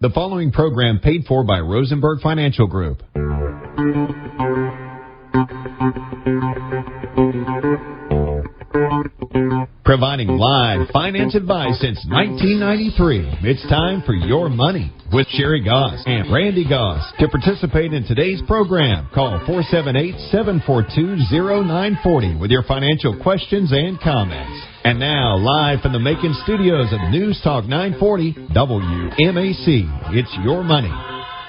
The following program paid for by Rosenberg Financial Group. Providing live finance advice since 1993. It's time for Your Money with Sherry Goss and Randy Goss. To participate in today's program, call 478-742-0940 with your financial questions and comments. And now, live from the Macon studios of News Talk 940 WMAC, it's Your Money.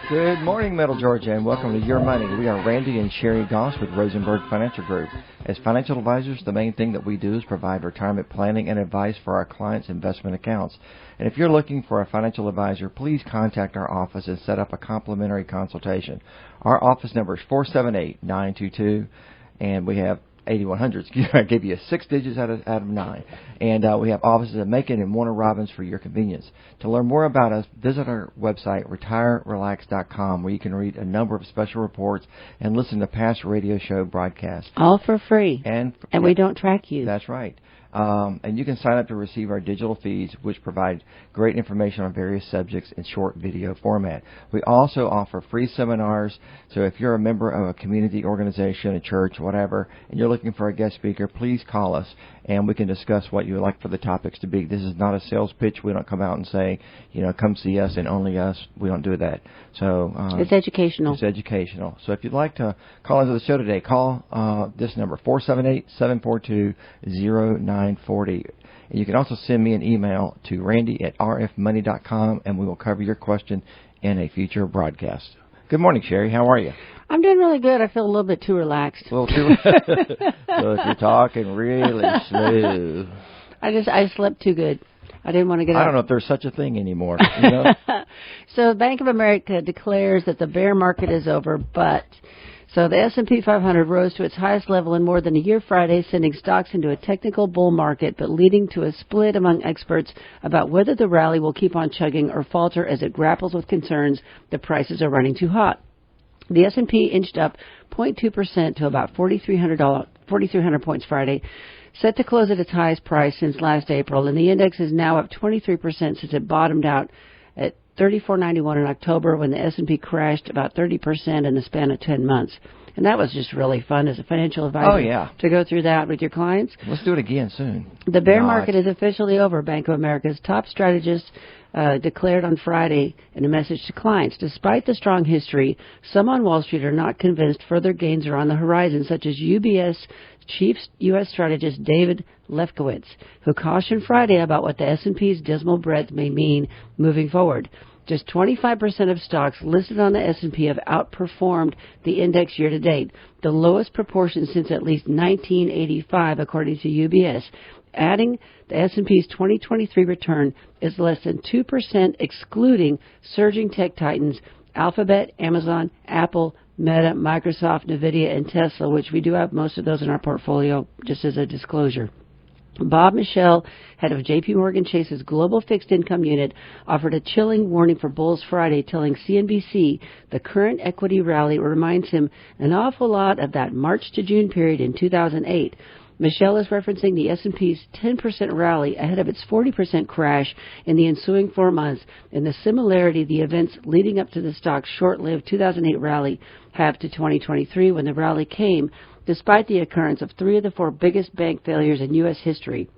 Good morning, Middle Georgia, and welcome to Your Money. We are Randy and Sherry Goss with Rosenberg Financial Group. As financial advisors, the main thing that we do is provide retirement planning and advice for our clients' investment accounts. And if you're looking for a financial advisor, please contact our office and set up a complimentary consultation. Our office number is 478-922, and we have 8100. I gave you 6 digits out of 9. And we have offices in Macon and Warner Robins for your convenience. To learn more about us, visit our website, retirerelax.com, where you can read a number of special reports and listen to past radio show broadcasts. All for free. And we don't track you. That's right. And you can sign up to receive our digital feeds, which provide great information on various subjects in short video format. We also offer free seminars, so if you're a member of a community organization, a church, whatever, and you're looking for a guest speaker, please call us, and we can discuss what you would like for the topics to be. This is not a sales pitch. We don't come out and say, come see us and only us. We don't do that. So it's educational. It's educational. So if you'd like to call into the show today, call this number, 478-742-0940. And you can also send me an email to randy@rfmoney.com, and we will cover your question in a future broadcast. Good morning, Sherry. How are you? I'm doing really good. I feel a little bit too relaxed. A little too. So if you're talking really slow. I slept too good. I didn't want to get up. I don't know if there's such a thing anymore. So Bank of America declares that the bear market is over, so the S&P 500 rose to its highest level in more than a year Friday, sending stocks into a technical bull market, but leading to a split among experts about whether the rally will keep on chugging or falter as it grapples with concerns the prices are running too hot. The S&P inched up 0.2% to about 4,300 points Friday, set to close at its highest price since last April, and the index is now up 23% since it bottomed out at 34.91 in October, when the S&P crashed about 30% in the span of 10 months. And that was just really fun as a financial advisor to go through that with your clients. Let's do it again soon. The bear market is officially over, Bank of America's top strategist declared on Friday in a message to clients. Despite the strong history, some on Wall Street are not convinced further gains are on the horizon, such as UBS chief U.S. strategist David Lefkowitz, who cautioned Friday about what the S&P's dismal breadth may mean moving forward. Just 25% of stocks listed on the S&P have outperformed the index year to date, the lowest proportion since at least 1985, according to UBS. Adding, the S&P's 2023 return is less than 2%, excluding surging tech titans Alphabet, Amazon, Apple, Meta, Microsoft, NVIDIA, and Tesla, which we do have most of those in our portfolio, just as a disclosure. Bob Michel, head of J.P. Morgan Chase's Global Fixed Income Unit, offered a chilling warning for bulls Friday, telling CNBC the current equity rally reminds him an awful lot of that March to June period in 2008. Michelle is referencing the S&P's 10% rally ahead of its 40% crash in the ensuing 4 months, and the similarity the events leading up to the stock's short-lived 2008 rally have to 2023, when the rally came despite the occurrence of 3 of the 4 biggest bank failures in U.S. history.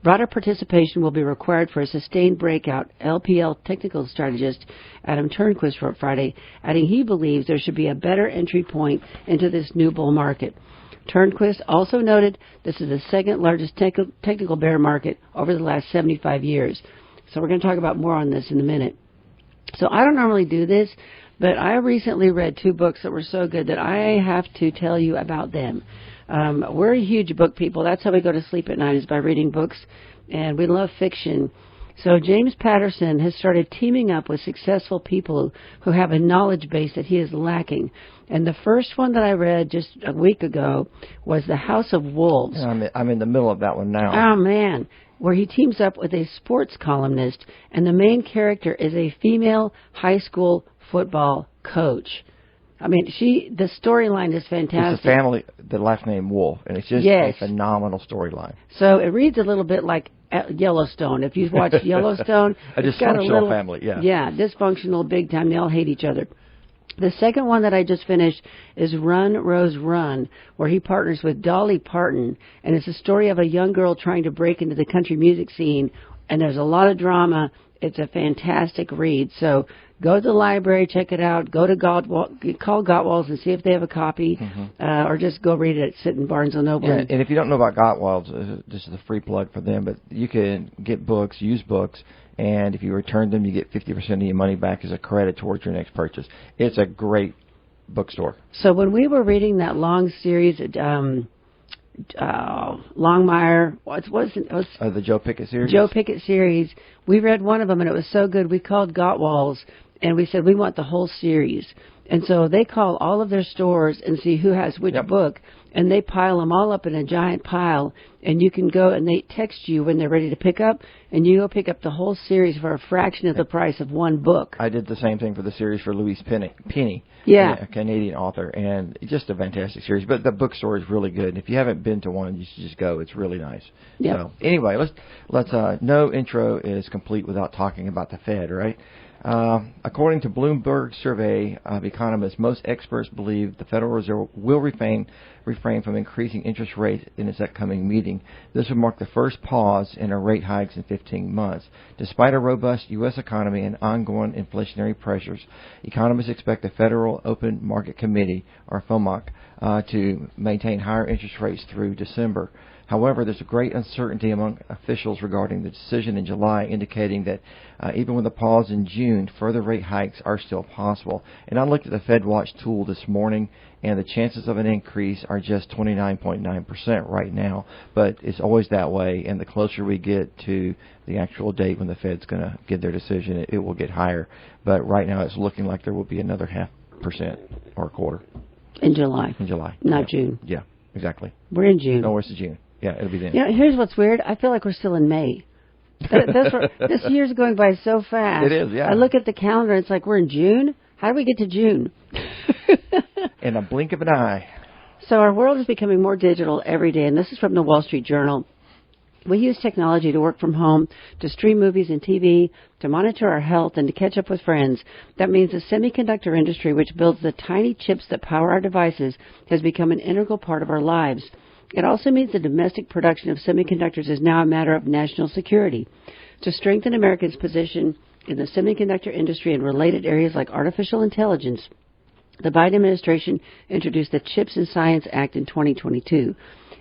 Broader participation will be required for a sustained breakout, LPL technical strategist Adam Turnquist wrote Friday, adding he believes there should be a better entry point into this new bull market. Turnquist also noted this is the second largest technical bear market over the last 75 years. So we're going to talk about more on this in a minute. So I don't normally do this, but I recently read 2 books that were so good that I have to tell you about them. We're huge book people. That's how we go to sleep at night, is by reading books, and we love fiction. So James Patterson has started teaming up with successful people who have a knowledge base that he is lacking. And the first one that I read just a week ago was The House of Wolves. I'm in the middle of that one now. Oh, man. Where he teams up with a sports columnist, and the main character is a female high school football coach. I mean, the storyline is fantastic. It's a family, the last name Wolf, and it's just a phenomenal storyline. So it reads a little bit like Yellowstone. If you've watched Yellowstone, a dysfunctional family, yeah. Yeah, dysfunctional big time. They all hate each other. The second one that I just finished is Run, Rose, Run, where he partners with Dolly Parton, and it's a story of a young girl trying to break into the country music scene, and there's a lot of drama. It's a fantastic read. So go to the library, check it out. Go to call Gottwald's and see if they have a copy, or just go read it. Sit in Barnes & Noble. Yeah, and if you don't know about Gottwald's, this is a free plug for them, but you can get books, used books, and if you return them, you get 50% of your money back as a credit towards your next purchase. It's a great bookstore. So when we were reading that long series, Longmire, the Joe Pickett series? Joe Pickett series. We read one of them, and it was so good. We called Gottwald's, and we said, we want the whole series. And so they call all of their stores and see who has which book, and they pile them all up in a giant pile, and you can go, and they text you when they're ready to pick up, and you go pick up the whole series for a fraction of the price of one book. I did the same thing for the series for Louise Penny, a Canadian author, and just a fantastic series. But the bookstore is really good. And if you haven't been to one, you should just go. It's really nice. Yep. So anyway, let's no intro is complete without talking about the Fed, right? According to Bloomberg survey of economists, most experts believe the Federal Reserve will refrain from increasing interest rates in its upcoming meeting. This will mark the first pause in our rate hikes in 15 months. Despite a robust U.S. economy and ongoing inflationary pressures, economists expect the Federal Open Market Committee, or FOMC, to maintain higher interest rates through December. However, there's a great uncertainty among officials regarding the decision in July, indicating that even with a pause in June, further rate hikes are still possible. And I looked at the FedWatch tool this morning, and the chances of an increase are just 29.9% right now. But it's always that way, and the closer we get to the actual date when the Fed's going to give their decision, it will get higher. But right now it's looking like there will be another 0.5% or a quarter. In July. Not June. Yeah, exactly. We're in June. No, it's June. Yeah, it'll be then. You know, here's what's weird. I feel like we're still in May. This year's going by so fast. It is, yeah. I look at the calendar, it's like we're in June. How do we get to June? In a blink of an eye. So our world is becoming more digital every day, and this is from the Wall Street Journal. We use technology to work from home, to stream movies and TV, to monitor our health, and to catch up with friends. That means the semiconductor industry, which builds the tiny chips that power our devices, has become an integral part of our lives. It also means the domestic production of semiconductors is now a matter of national security. To strengthen America's position in the semiconductor industry and related areas like artificial intelligence, the Biden administration introduced the CHIPS and Science Act in 2022.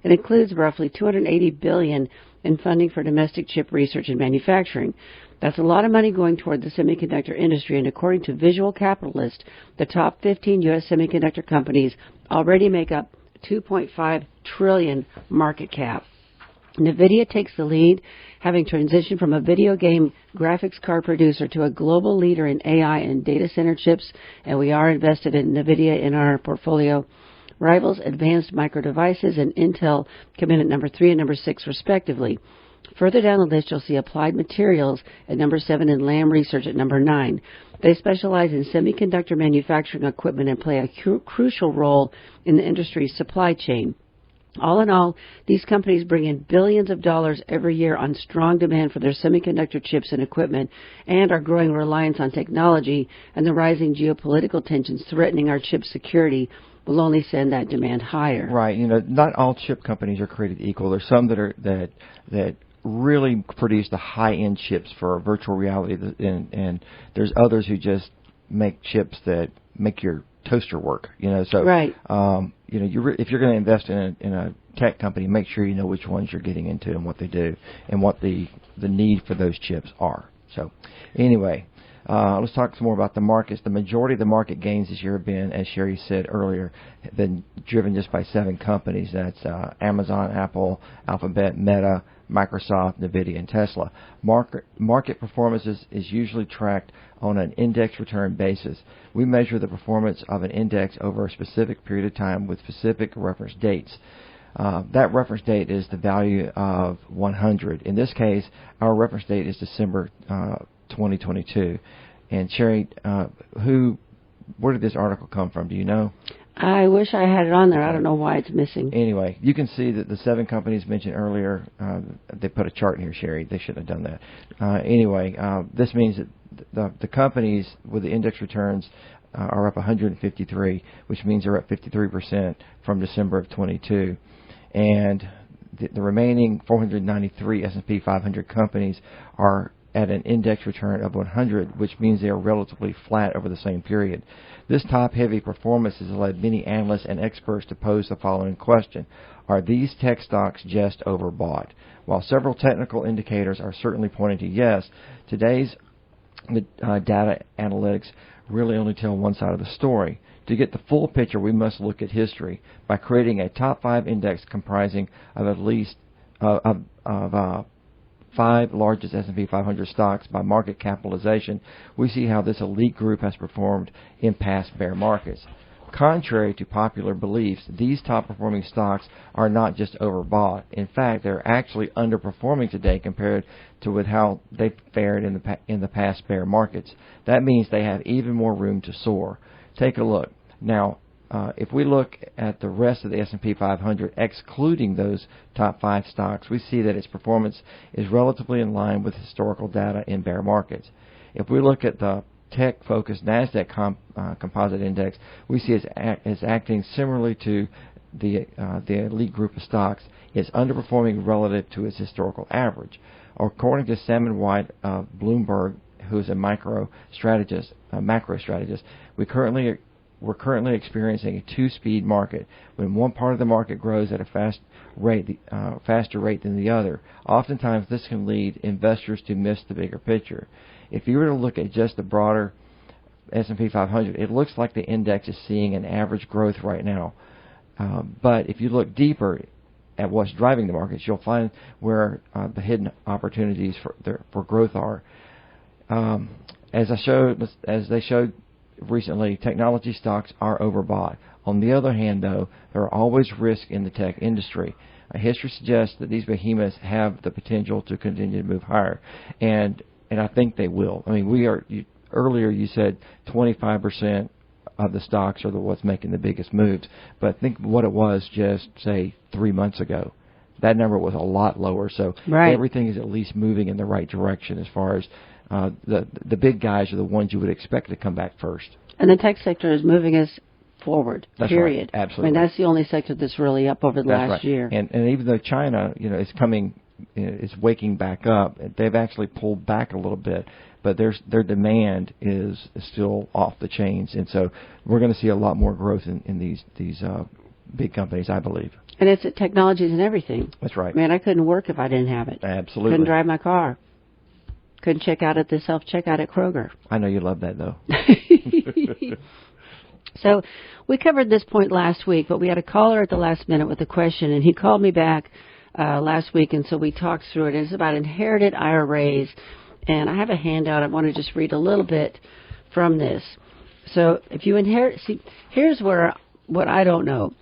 It includes roughly $280 billion in funding for domestic chip research and manufacturing. That's a lot of money going toward the semiconductor industry, and according to Visual Capitalist, the top 15 U.S. semiconductor companies already make up $2.5 trillion market cap. NVIDIA takes the lead, having transitioned from a video game graphics card producer to a global leader in AI and data center chips, and we are invested in NVIDIA in our portfolio. Rivals Advanced Micro Devices and Intel come in at number 3 and number 6, respectively. Further down the list, you'll see Applied Materials at number 7 and Lam Research at number 9. They specialize in semiconductor manufacturing equipment and play a crucial role in the industry's supply chain. All in all, these companies bring in billions of dollars every year on strong demand for their semiconductor chips and equipment, and our growing reliance on technology and the rising geopolitical tensions threatening our chip security will only send that demand higher. Right. You know, not all chip companies are created equal. There's some that really produce the high-end chips for virtual reality, and there's others who just make chips that make your toaster work. You know, so right. You know, if you're going to invest in a tech company, make sure you know which ones you're getting into and what they do and what the need for those chips are. So, anyway. Let's talk some more about the markets. The majority of the market gains this year have been, as Sherry said earlier, have been driven just by 7 companies. That's Amazon, Apple, Alphabet, Meta, Microsoft, NVIDIA, and Tesla. Market performance is usually tracked on an index return basis. We measure the performance of an index over a specific period of time with specific reference dates. That reference date is the value of 100. In this case, our reference date is December 2022. And Sherry, who where did this article come from? Do you know? I wish I had it on there. I don't know why it's missing. Anyway, you can see that the 7 companies mentioned earlier, they put a chart in here, Sherry. They shouldn't have done that. This means that the companies with the index returns are up 153, which means they're up 53% from December of 22. And the remaining 493 S&P 500 companies are at an index return of 100, which means they are relatively flat over the same period. This top-heavy performance has led many analysts and experts to pose the following question: are these tech stocks just overbought? While several technical indicators are certainly pointing to yes, today's data analytics really only tell one side of the story. To get the full picture, we must look at history. By creating a top 5 index comprising of at least 5 largest S&P 500 stocks by market capitalization, we see how this elite group has performed in past bear markets. Contrary to popular beliefs, these top-performing stocks are not just overbought. In fact, they're actually underperforming today compared to with how they fared in the past bear markets. That means they have even more room to soar. Take a look. Now, if we look at the rest of the S&P 500, excluding those top 5 stocks, we see that its performance is relatively in line with historical data in bear markets. If we look at the tech-focused NASDAQ composite index, we see it's acting similarly to the elite group of stocks. It's underperforming relative to its historical average. According to Salmon White of Bloomberg, who is a macro strategist, we're currently experiencing a 2-speed market. When one part of the market grows at a faster rate than the other, oftentimes this can lead investors to miss the bigger picture. If you were to look at just the broader S&P 500, it looks like the index is seeing an average growth right now. But if you look deeper at what's driving the markets, you'll find where the hidden opportunities for growth are. As they showed recently, technology stocks are overbought. On the other hand, though, there are always risks in the tech industry. History suggests that these behemoths have the potential to continue to move higher, and I think they will. I mean, earlier you said 25% of the stocks are what's making the biggest moves, but think what it was just, say, 3 months ago. That number was a lot lower, so everything is at least moving in the right direction as far as the big guys are the ones you would expect to come back first. And the tech sector is moving us forward, that's period. Right. Absolutely. I mean, that's the only sector that's really up over the last year. And even though China, is coming, is waking back up, they've actually pulled back a little bit, but their demand is still off the chains, and so we're going to see a lot more growth in these big companies, I believe. And it's technologies and everything. That's right. Man, I couldn't work if I didn't have it. Absolutely. Couldn't drive my car. Couldn't check out at the self-checkout at Kroger. I know you love that, though. So we covered this point last week, but we had a caller at the last minute with a question, and he called me back last week, and so we talked through it. It's about inherited IRAs, and I have a handout. I want to just read a little bit from this. So if you inherit, see, here's what I don't know.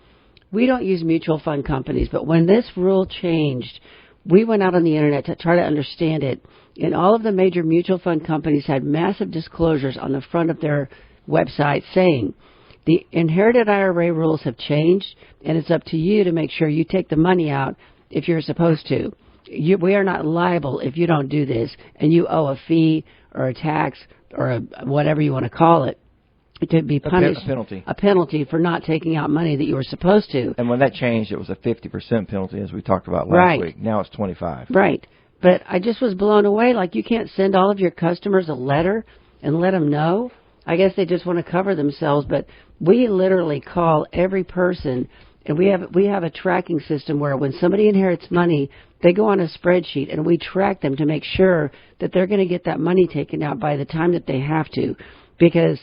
We don't use mutual fund companies, but when this rule changed, we went out on the Internet to try to understand it, and all of the major mutual fund companies had massive disclosures on the front of their website saying, the inherited IRA rules have changed, and it's up to you to make sure you take the money out if you're supposed to. We are not liable if you don't do this, and you owe a fee or a tax or whatever you want to call it to be punished. A penalty for not taking out money that you were supposed to. And when that changed, it was a 50% penalty, as we talked about last week. Now it's 25%. Right. But I just was blown away. Like, you can't send all of your customers a letter and let them know. I guess they just want to cover themselves, but we literally call every person, and we have a tracking system where when somebody inherits money, they go on a spreadsheet, and we track them to make sure that they're going to get that money taken out by the time that they have to, because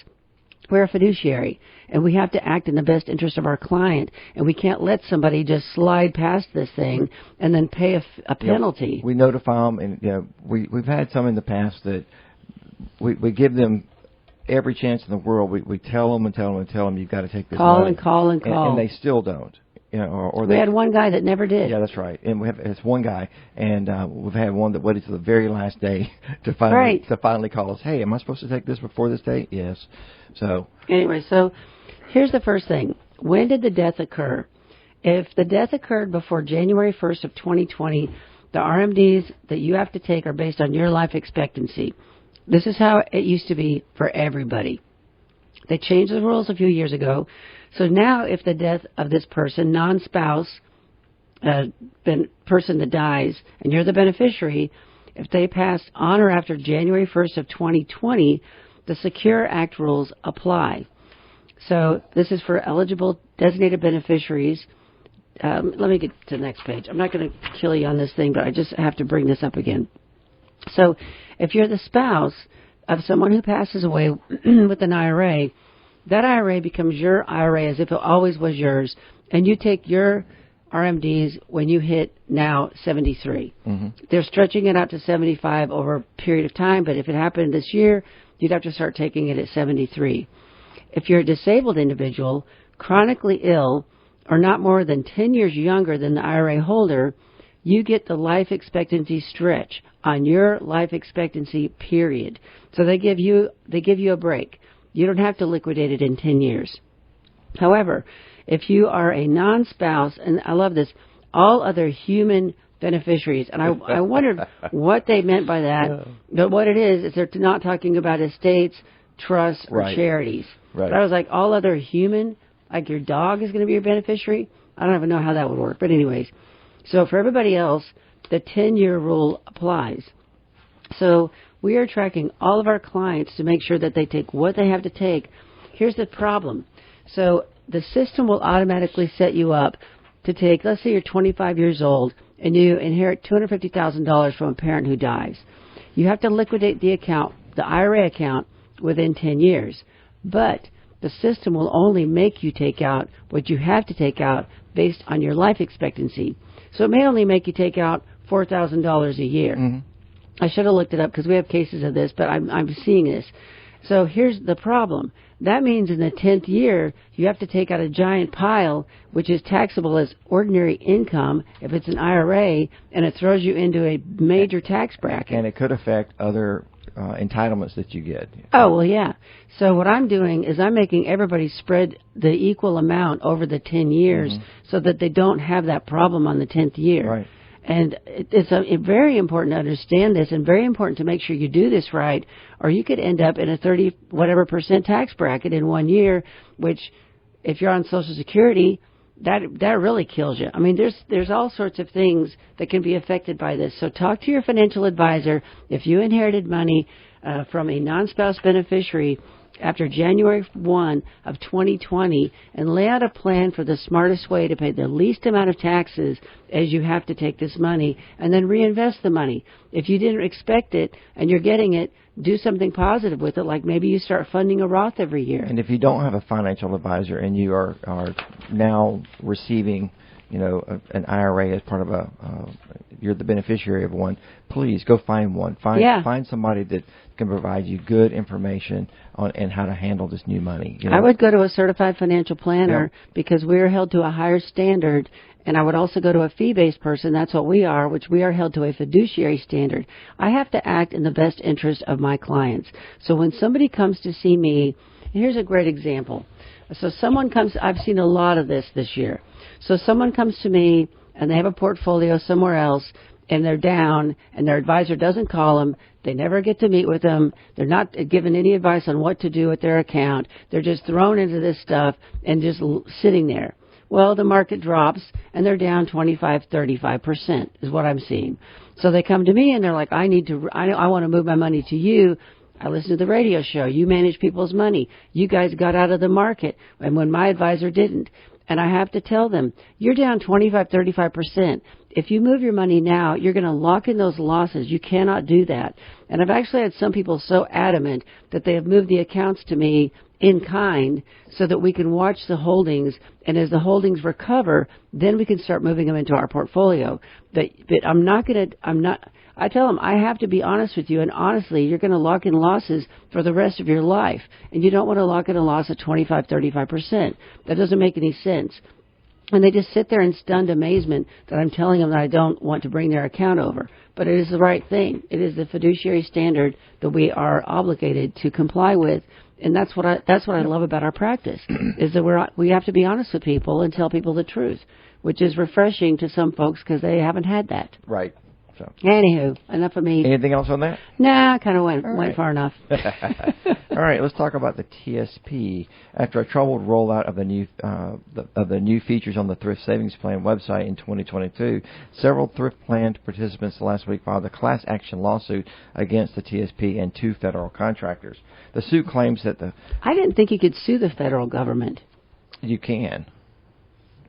we're a fiduciary, and we have to act in the best interest of our client, and we can't let somebody just slide past this thing and then pay a penalty. We notify them, and we've had some in the past that we give them every chance in the world. We tell them and tell them and tell them, you've got to take this money. Call and they still don't. or we had one guy that never did. Yeah, that's right. And it's one guy, and we've had one that waited to the very last day to finally call us. Hey, am I supposed to take this before this date? Yes. So anyway, so here's the first thing. When did the death occur? If the death occurred before January 1st of 2020, the RMDs that you have to take are based on your life expectancy. This is how it used to be for everybody. They changed the rules a few years ago. So now if the death of this person, non-spouse, person that dies, and you're the beneficiary, if they pass on or after January 1st of 2020, the Secure Act rules apply. So this is for eligible designated beneficiaries. Let me get to the next page. I'm not going to kill you on this thing, but I just have to bring this up again. So if you're the spouse of someone who passes away with an IRA, that IRA becomes your IRA as if it always was yours, and you take your RMDs when you hit now 73. Mm-hmm. They're stretching it out to 75 over a period of time, but if it happened this year, you'd have to start taking it at 73. If you're a disabled individual, chronically ill, or not more than 10 years younger than the IRA holder, you get the life expectancy stretch on your life expectancy period. So they give you a break. You don't have to liquidate it in 10 years. However, if you are a non-spouse, and I love this, all other human beneficiaries, and I wondered what they meant by that, but what it is they're not talking about estates, trusts, or charities. Right. But I was like, all other human, like your dog is going to be your beneficiary? I don't even know how that would work, but anyways. So for everybody else, the 10-year rule applies. So we are tracking all of our clients to make sure that they take what they have to take. Here's the problem. So the system will automatically set you up to take, let's say you're 25 years old and you inherit $250,000 from a parent who dies. You have to liquidate the account, the IRA account, within 10 years. But the system will only make you take out what you have to take out based on your life expectancy. So it may only make you take out $4,000 a year. Mm-hmm. I should have looked it up because we have cases of this, but I'm seeing this. So here's the problem. That means in the 10th year, you have to take out a giant pile, which is taxable as ordinary income if it's an IRA, and it throws you into a major tax bracket. And it could affect other entitlements that you get. Oh, well, yeah. So what I'm doing is I'm making everybody spread the equal amount over the 10 years so that they don't have that problem on the 10th year. Right. And it's very important to understand this and very important to make sure you do this right, or you could end up in a 30% tax bracket in 1 year, which if you're on Social Security, that really kills you. I mean, there's all sorts of things that can be affected by this. So talk to your financial advisor. If you inherited money from a non-spouse beneficiary after January 1 of 2020 and lay out a plan for the smartest way to pay the least amount of taxes as you have to take this money, and then reinvest the money. If you didn't expect it and you're getting it, do something positive with it, like maybe you start funding a Roth every year. And if you don't have a financial advisor and you are now receiving, an IRA as part of you're the beneficiary of one, please go find one. Find somebody that can provide you good information on and how to handle this new money. I would go to a certified financial planner because we are held to a higher standard, and I would also go to a fee-based person. That's what we are, which we are held to a fiduciary standard. I have to act in the best interest of my clients. So when somebody comes to see me, here's a great example. So someone comes, I've seen a lot of this year. So someone comes to me and they have a portfolio somewhere else and they're down and their advisor doesn't call them. They never get to meet with them. They're not given any advice on what to do with their account. They're just thrown into this stuff and just sitting there. Well, the market drops and they're down 25-35% is what I'm seeing. So they come to me and they're like, I want to move my money to you. I listen to the radio show. You manage people's money. You guys got out of the market, and when my advisor didn't. And I have to tell them, you're down 25-35%. If you move your money now, you're going to lock in those losses. You cannot do that. And I've actually had some people so adamant that they have moved the accounts to me in kind so that we can watch the holdings, and as the holdings recover, then we can start moving them into our portfolio. But I tell them, I have to be honest with you, and honestly, you're going to lock in losses for the rest of your life, and you don't want to lock in a loss of 25-35%. That doesn't make any sense. And they just sit there in stunned amazement that I'm telling them that I don't want to bring their account over. But it is the right thing. It is the fiduciary standard that we are obligated to comply with. And that's what I love about our practice, is that we have to be honest with people and tell people the truth, which is refreshing to some folks because they haven't had that. Right. So. Anywho, enough of me. Anything else on that? Nah, I kind of went far enough. All right, let's talk about the TSP. After a troubled rollout of the new features on the Thrift Savings Plan website in 2022, several thrift plan participants last week filed a class action lawsuit against the TSP and 2 federal contractors. The suit claims that I didn't think you could sue the federal government. You can.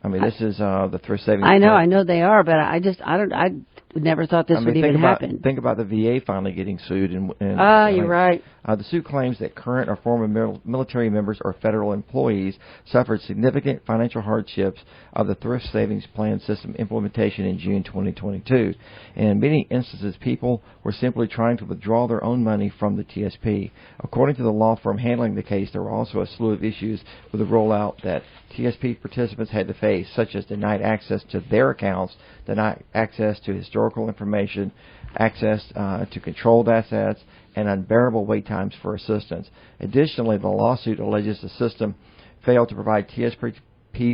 I mean, this is the Thrift Savings Plan. I know they are, but I never thought this would even happen. Think about the VA finally getting sued. You're right. The suit claims that current or former military members or federal employees suffered significant financial hardships of the Thrift Savings Plan system implementation in June 2022. And in many instances, people were simply trying to withdraw their own money from the TSP. According to the law firm handling the case, there were also a slew of issues with the rollout that TSP participants had to face, such as denied access to their accounts, denied access to historical information, access to controlled assets, and unbearable wait times for assistance. Additionally, the lawsuit alleges the system failed to provide TSP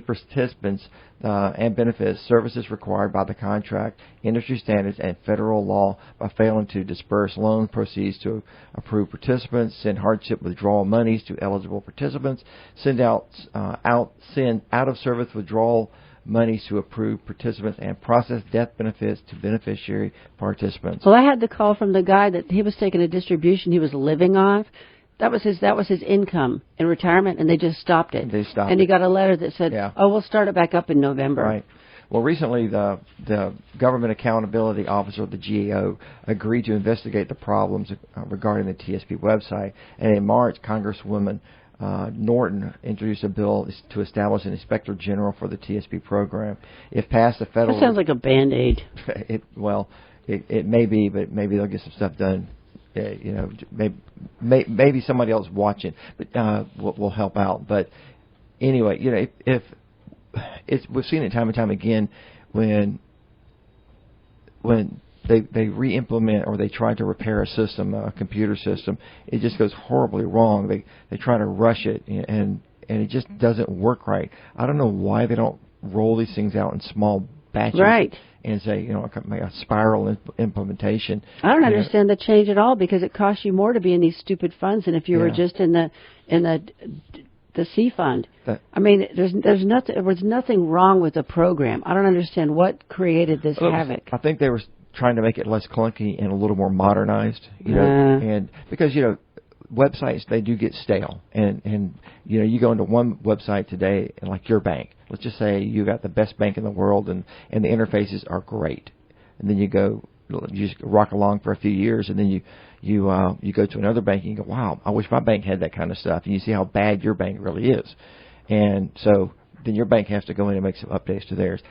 participants and benefits services required by the contract, industry standards, and federal law by failing to disperse loan proceeds to approved participants, send hardship withdrawal monies to eligible participants, send out of service withdrawal monies to approved participants, and process death benefits to beneficiary participants. Well, I had the call from the guy that he was taking a distribution he was living off. That was his income in retirement, and they just stopped it. And he got a letter that said, we'll start it back up in November. Right. Well, recently the Government Accountability Officer, the GAO, agreed to investigate the problems regarding the TSP website. And in March, Congresswoman Norton introduced a bill to establish an Inspector General for the TSP program. If passed, the federal... That sounds like a Band-Aid. It may be, but maybe they'll get some stuff done. Maybe somebody else watching, but will help out. But anyway, if we've seen it time and time again when they re-implement or they try to repair a system, a computer system, it just goes horribly wrong. They try to rush it, and it just doesn't work right. I don't know why they don't roll these things out in small batches. Right. And say, a spiral implementation. I don't understand the change at all, because it costs you more to be in these stupid funds than if you were just in the C fund. There was nothing wrong with the program. I don't understand what created this havoc. I think they were trying to make it less clunky and a little more modernized. And because websites, they do get stale, and you go into one website today, and like your bank, let's just say you got the best bank in the world, and the interfaces are great, and then you just rock along for a few years, and then you go to another bank and you go, wow, I wish my bank had that kind of stuff, and you see how bad your bank really is, and so then your bank has to go in and make some updates to theirs.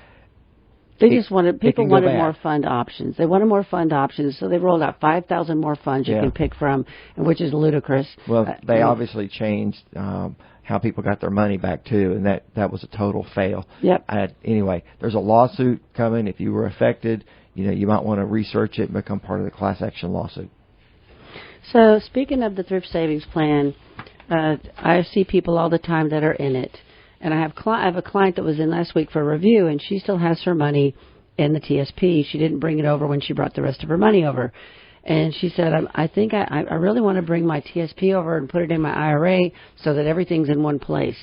People wanted more fund options. They wanted more fund options, so they rolled out 5,000 more funds you can pick from, which is ludicrous. Well, they obviously changed how people got their money back too, and that was a total fail. Yep. Anyway, there's a lawsuit coming. If you were affected, you might want to research it and become part of the class action lawsuit. So, speaking of the Thrift Savings Plan, I see people all the time that are in it. And I have a client that was in last week for a review, and she still has her money in the TSP. She didn't bring it over when she brought the rest of her money over. And she said, I think I really want to bring my TSP over and put it in my IRA so that everything's in one place.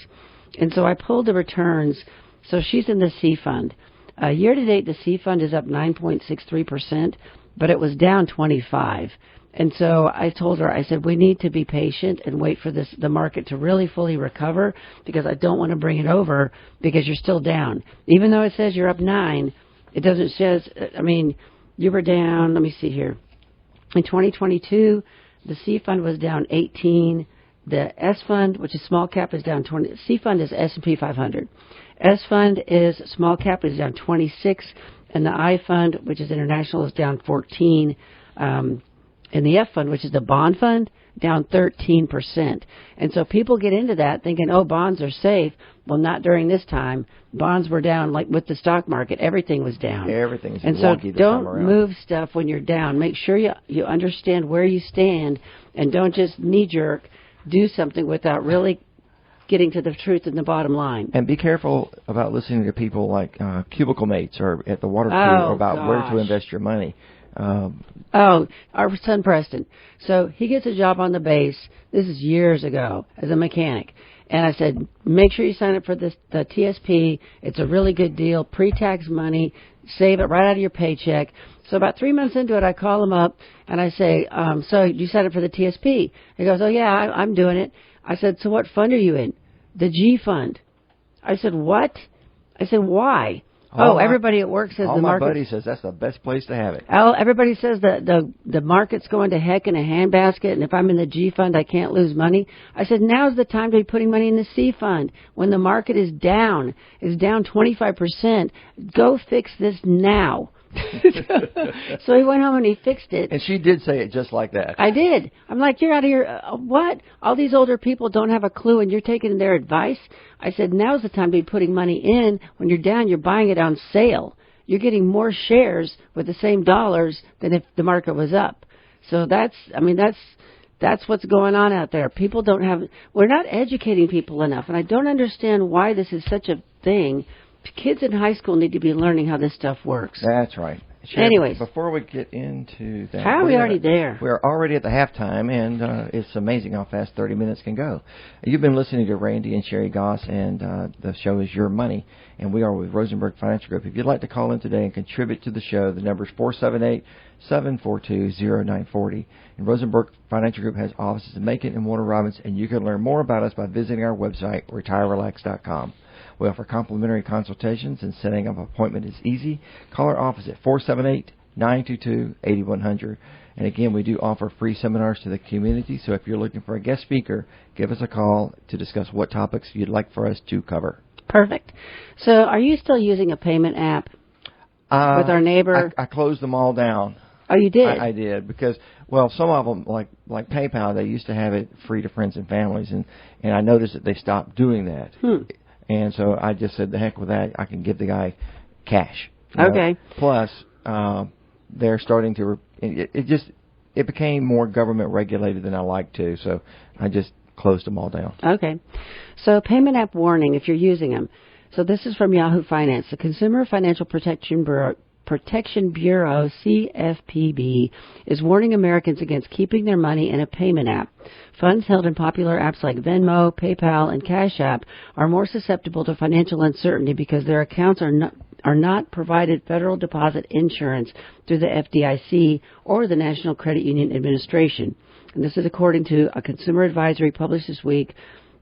And so I pulled the returns. So she's in the C fund. Year to date, the C fund is up 9.63%, but it was down 25%. And so I told her, I said, we need to be patient and wait for the market to really fully recover, because I don't want to bring it over because you're still down. Even though it says you're up 9, it doesn't says, you were down, let me see here. In 2022, the C fund was down 18. The S fund, which is small cap, is down 20. C fund is S&P 500. S fund is small cap, is down 26. And the I fund, which is international, is down 14. And the F fund, which is the bond fund, down 13%. And so people get into that thinking, oh, bonds are safe. Well, not during this time. Bonds were down, like with the stock market. Everything was down. Everything's and wonky so this time around. Don't move stuff when you're down. Make sure you understand where you stand, and don't just knee-jerk do something without really getting to the truth and the bottom line. And be careful about listening to people like cubicle mates or at the water cooler about where to invest your money. Our son Preston. So he gets a job on the base. This is years ago as a mechanic. And I said, make sure you sign up for the TSP. It's a really good deal, pre-tax money. Save it right out of your paycheck. So about 3 months into it, I call him up and I say, so you signed up for the TSP? He goes, oh, yeah, I'm doing it. I said, so what fund are you in? The G fund. I said, what? I said, why? Everybody at work says the market. All my buddy says that's the best place to have it. Everybody says that the market's going to heck in a handbasket, and if I'm in the G fund, I can't lose money. I said, now's the time to be putting money in the C fund. When the market is down 25%, go fix this now. So he went home and he fixed it. And she did say it just like that. I did. I'm like, you're out of here. What? All these older people don't have a clue and you're taking their advice? I said, now's the time to be putting money in. When you're down, you're buying it on sale. You're getting more shares with the same dollars than if the market was up. So that's what's going on out there. We're not educating people enough. And I don't understand why this is such a thing. Kids in high school need to be learning how this stuff works. That's right. Sherry, anyways, before we get into that, how are we already there? We're already at the halftime, and it's amazing how fast 30 minutes can go. You've been listening to Randy and Sherry Goss, and the show is Your Money, and we are with Rosenberg Financial Group. If you'd like to call in today and contribute to the show, the number is 478-742-0940. And Rosenberg Financial Group has offices in Macon and Warner Robins, and you can learn more about us by visiting our website, retirerelax.com. We offer complimentary consultations, and setting up an appointment is easy. Call our office at 478-922-8100. And again, we do offer free seminars to the community, so if you're looking for a guest speaker, give us a call to discuss what topics you'd like for us to cover. Perfect. So are you still using a payment app with our neighbor? I closed them all down. Oh, you did? I did, because, well, some of them, like PayPal, they used to have it free to friends and families, and I noticed that they stopped doing that. And so I just said, the heck with that. I can give the guy cash. Okay. Plus, they're starting to, it became more government regulated than I like to. So I just closed them all down. Okay. So payment app warning if you're using them. So this is from Yahoo Finance. The Consumer Financial Protection Bureau, CFPB, is warning Americans against keeping their money in a payment app. Funds held in popular apps like Venmo, PayPal, and Cash App are more susceptible to financial uncertainty because their accounts are not provided federal deposit insurance through the FDIC or the National Credit Union Administration. And this is according to a consumer advisory published this week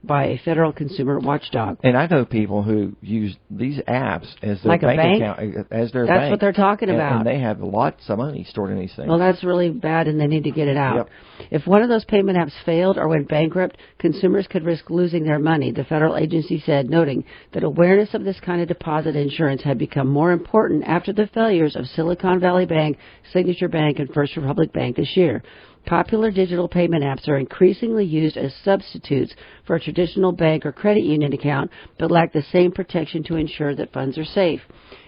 by a federal consumer watchdog. And I know people who use these apps as their like bank account, as their bank. That's what they're talking about. And they have lots of money stored in these things. Well, that's really bad, and they need to get it out. Yep. If one of those payment apps failed or went bankrupt, consumers could risk losing their money, the federal agency said, noting that awareness of this kind of deposit insurance had become more important after the failures of Silicon Valley Bank, Signature Bank, and First Republic Bank this year. Popular digital payment apps are increasingly used as substitutes for a traditional bank or credit union account, but lack the same protection to ensure that funds are safe.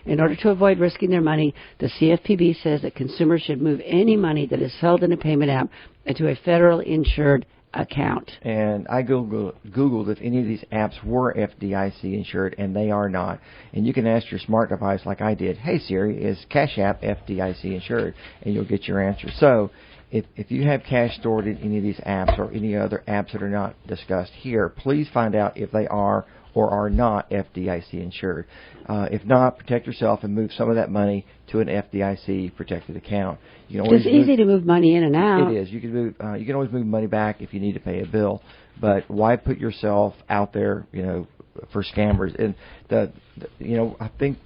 In order to avoid risking their money, the CFPB says that consumers should move any money that is held in a payment app into a federal insured account. And I Googled if any of these apps were FDIC insured, and they are not. And you can ask your smart device like I did, hey Siri, is Cash App FDIC insured? And you'll get your answer. So if you have cash stored in any of these apps or any other apps that are not discussed here, please find out if they are or are not FDIC insured. If not, protect yourself and move some of that money to an FDIC protected account. It's easy to move money in and out. It is. You can move. You can always move money back if you need to pay a bill. But why put yourself out there, for scammers? And I think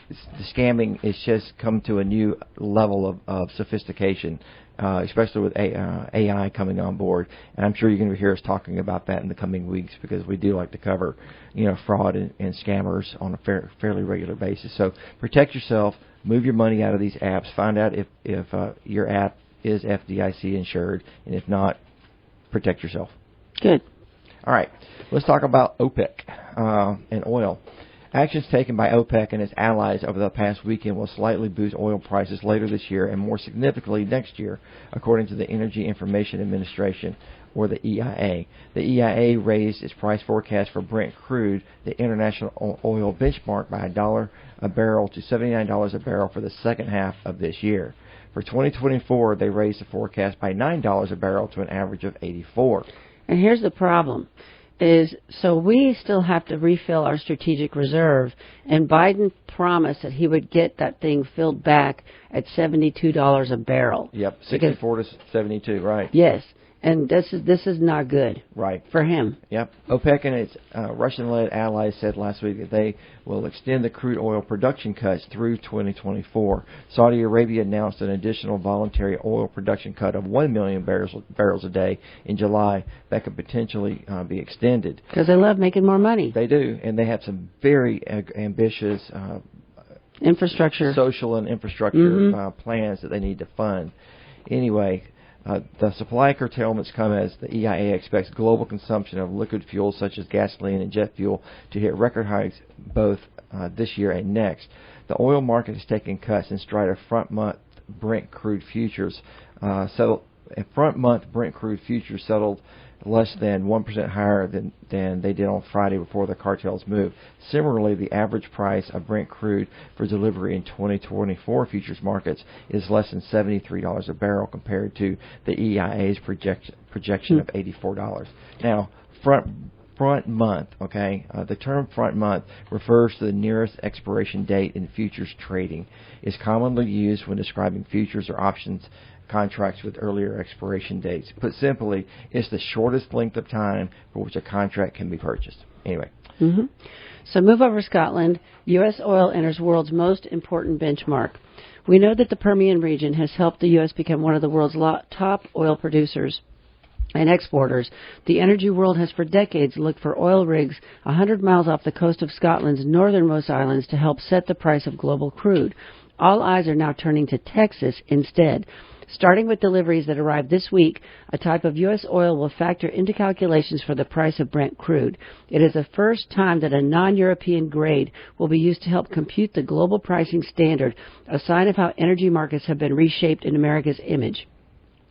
the scamming has just come to a new level of sophistication, especially with AI coming on board. And I'm sure you're going to hear us talking about that in the coming weeks because we do like to cover, fraud and scammers on a fairly regular basis. So protect yourself, move your money out of these apps, find out if your app is FDIC insured, and if not, protect yourself. Good. All right, let's talk about OPEC and oil. Actions taken by OPEC and its allies over the past weekend will slightly boost oil prices later this year and more significantly next year, according to the Energy Information Administration, or the EIA. The EIA raised its price forecast for Brent crude, the international oil benchmark, by $1 a barrel to $79 a barrel for the second half of this year. For 2024, they raised the forecast by $9 a barrel to an average of $84. And here's the problem. So we still have to refill our strategic reserve, and Biden promised that he would get that thing filled back at $72 a barrel. Yep, 64 to 72, right. Yes, and this is not good. Right. For him. Yep. OPEC and its Russian-led allies said last week that they will extend the crude oil production cuts through 2024. Saudi Arabia announced an additional voluntary oil production cut of 1 million barrels a day in July that could potentially be extended. Because they love making more money. They do, and they have some very ambitious infrastructure, social and infrastructure plans that they need to fund. Anyway, the supply curtailments come as the EIA expects global consumption of liquid fuels such as gasoline and jet fuel to hit record highs both this year and next. The oil market has taken cuts in stride of front-month Brent crude futures. Front-month Brent crude futures settled less than 1% higher than they did on Friday before the cartel's move. Similarly, the average price of Brent crude for delivery in 2024 futures markets is less than $73 a barrel compared to the EIA's projection of $84. Now, front month, okay? The term front month refers to the nearest expiration date in futures trading. It's commonly used when describing futures or options contracts with earlier expiration dates. Put simply, it's the shortest length of time for which a contract can be purchased. Anyway. So move over Scotland. U.S. oil enters world's most important benchmark. We know that the Permian region has helped the U.S. become one of the world's top oil producers and exporters. The energy world has for decades looked for oil rigs 100 miles off the coast of Scotland's northernmost islands to help set the price of global crude. All eyes are now turning to Texas instead. Starting with deliveries that arrive this week, a type of U.S. oil will factor into calculations for the price of Brent crude. It is the first time that a non-European grade will be used to help compute the global pricing standard, a sign of how energy markets have been reshaped in America's image.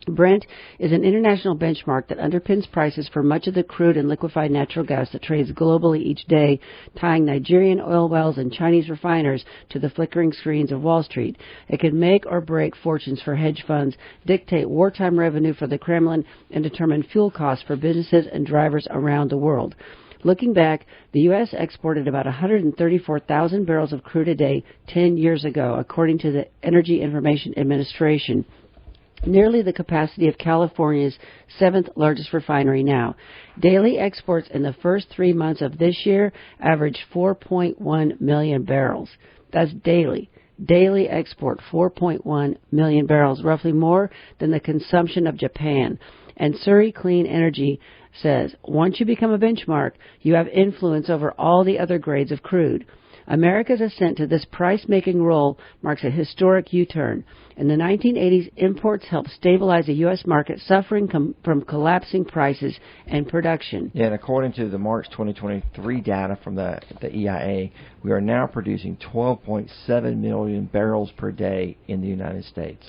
Brent is an international benchmark that underpins prices for much of the crude and liquefied natural gas that trades globally each day, tying Nigerian oil wells and Chinese refiners to the flickering screens of Wall Street. It can make or break fortunes for hedge funds, dictate wartime revenue for the Kremlin, and determine fuel costs for businesses and drivers around the world. Looking back, the U.S. exported about 134,000 barrels of crude a day 10 years ago, according to the Energy Information Administration. Nearly the capacity of California's seventh largest refinery now. Daily exports in the first 3 months of this year averaged 4.1 million barrels. That's daily. Daily export, 4.1 million barrels, roughly more than the consumption of Japan. And Surrey Clean Energy says, once you become a benchmark, you have influence over all the other grades of crude. America's ascent to this price-making role marks a historic U-turn. In the 1980s, imports helped stabilize the U.S. market, suffering from collapsing prices and production. Yeah, and according to the March 2023 data from the EIA, we are now producing 12.7 million barrels per day in the United States.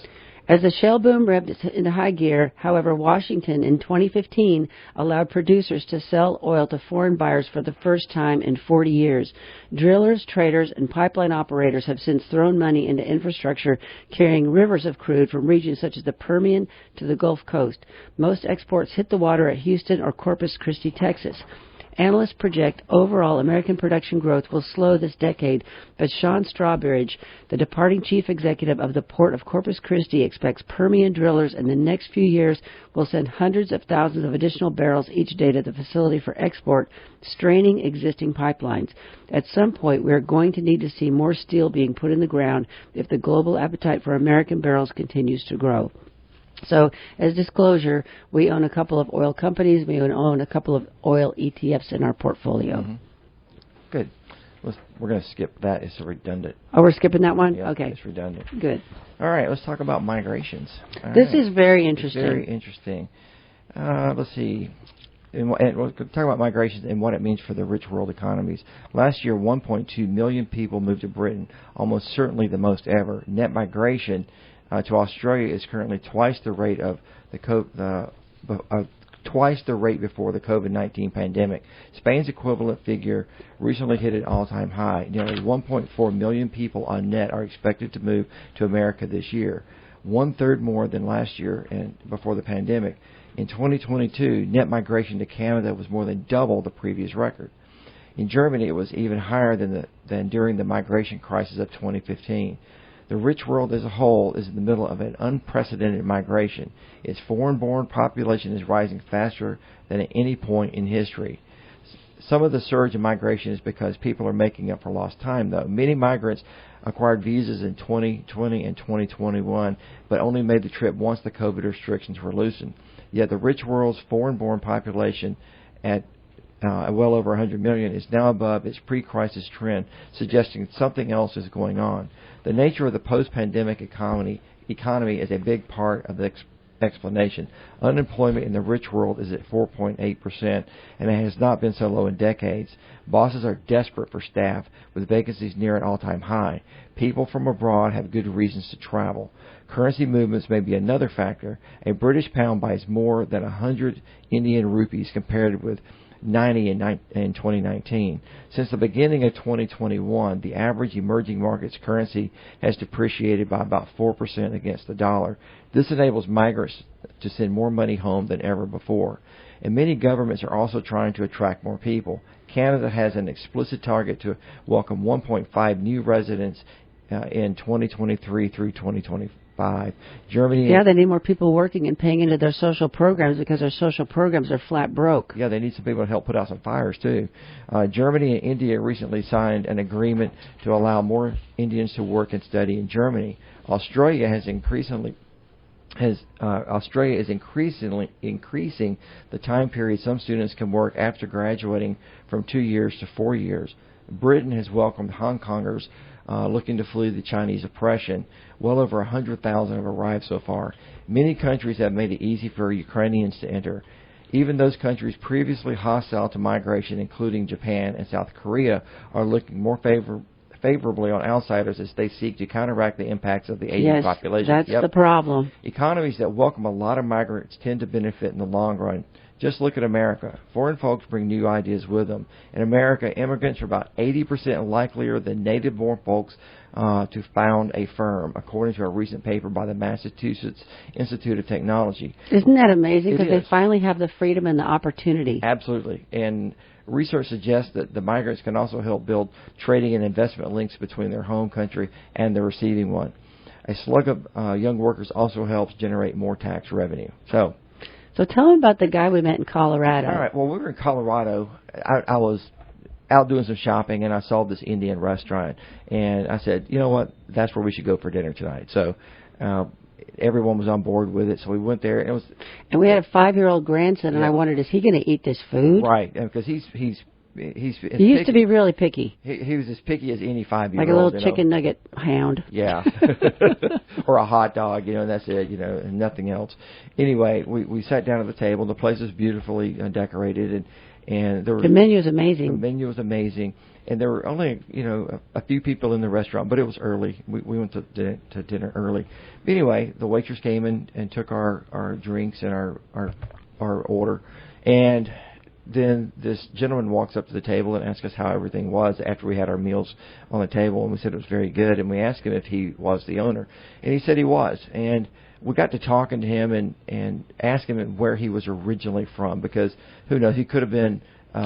As the shale boom revved into high gear, however, Washington in 2015 allowed producers to sell oil to foreign buyers for the first time in 40 years. Drillers, traders, and pipeline operators have since thrown money into infrastructure carrying rivers of crude from regions such as the Permian to the Gulf Coast. Most exports hit the water at Houston or Corpus Christi, Texas. Analysts project overall American production growth will slow this decade, but Sean Strawbridge, the departing chief executive of the Port of Corpus Christi, expects Permian drillers in the next few years will send hundreds of thousands of additional barrels each day to the facility for export, straining existing pipelines. At some point, we are going to need to see more steel being put in the ground if the global appetite for American barrels continues to grow. So, as disclosure, we own a couple of oil companies. We own a couple of oil ETFs in our portfolio. Mm-hmm. Good. We're going to skip that. It's redundant. Oh, we're skipping that one? Yeah, okay. It's redundant. Good. All right, let's talk about migrations. This is very interesting. It's very interesting. Let's see. And we'll talk about migration and what it means for the rich world economies. Last year, 1.2 million people moved to Britain, almost certainly the most ever. Net migration to Australia is currently twice the rate of twice the rate before the COVID-19 pandemic. Spain's equivalent figure recently hit an all-time high. Nearly 1.4 million people on net are expected to move to America this year, one-third more than last year and before the pandemic. In 2022, net migration to Canada was more than double the previous record. In Germany, it was even higher than during the migration crisis of 2015. The rich world as a whole is in the middle of an unprecedented migration. Its foreign-born population is rising faster than at any point in history. Some of the surge in migration is because people are making up for lost time, though. Many migrants acquired visas in 2020 and 2021, but only made the trip once the COVID restrictions were loosened. Yet the rich world's foreign-born population at well over 100 million is now above its pre-crisis trend, suggesting something else is going on. The nature of the post-pandemic economy is a big part of the explanation. Unemployment in the rich world is at 4.8%, and it has not been so low in decades. Bosses are desperate for staff, with vacancies near an all-time high. People from abroad have good reasons to travel. Currency movements may be another factor. A British pound buys more than 100 Indian rupees compared with 90 in 2019. Since the beginning of 2021, the average emerging markets currency has depreciated by about 4% against the dollar. This enables migrants to send more money home than ever before. And many governments are also trying to attract more people. Canada has an explicit target to welcome 1.5 new residents in 2023 through 2025. Germany. Yeah, they need more people working and paying into their social programs because their social programs are flat broke. Yeah, they need some people to help put out some fires, too. Germany and India recently signed an agreement to allow more Indians to work and study in Germany. Australia is increasing the time period some students can work after graduating from 2 years to 4 years. Britain has welcomed Hong Kongers looking to flee the Chinese oppression. Well over 100,000 have arrived so far. Many countries have made it easy for Ukrainians to enter. Even those countries previously hostile to migration, including Japan and South Korea, are looking more favorably on outsiders as they seek to counteract the impacts of the aging population. That's the problem. Economies that welcome a lot of migrants tend to benefit in the long run. Just look at America. Foreign folks bring new ideas with them. In America, immigrants are about 80% likelier than native-born folks to found a firm, according to a recent paper by the Massachusetts Institute of Technology. Isn't that amazing? Because they finally have the freedom and the opportunity. Absolutely. And research suggests that the migrants can also help build trading and investment links between their home country and the receiving one. A slug of young workers also helps generate more tax revenue. So tell them about the guy we met in Colorado. All right. Well, we were in Colorado. I was out doing some shopping, and I saw this Indian restaurant. And I said, you know what? That's where we should go for dinner tonight. So everyone was on board with it. So we went there. And we had a 5-year-old grandson, and I wondered, is he going to eat this food? Right, because he used to be really picky. He was as picky as any 5-year-old. Like a little chicken nugget hound. Yeah. Or a hot dog, and that's it, and nothing else. Anyway, we sat down at the table. The place was beautifully decorated, and there were, the menu was amazing. The menu was amazing, and there were only, a few people in the restaurant, but it was early. We went to dinner early. But anyway, the waitress came in and took our drinks and our order, and then this gentleman walks up to the table and asks us how everything was after we had our meals on the table, and we said it was very good, and we asked him if he was the owner, and he said he was. And we got to talking to him and asking him where he was originally from, because who knows, he could have been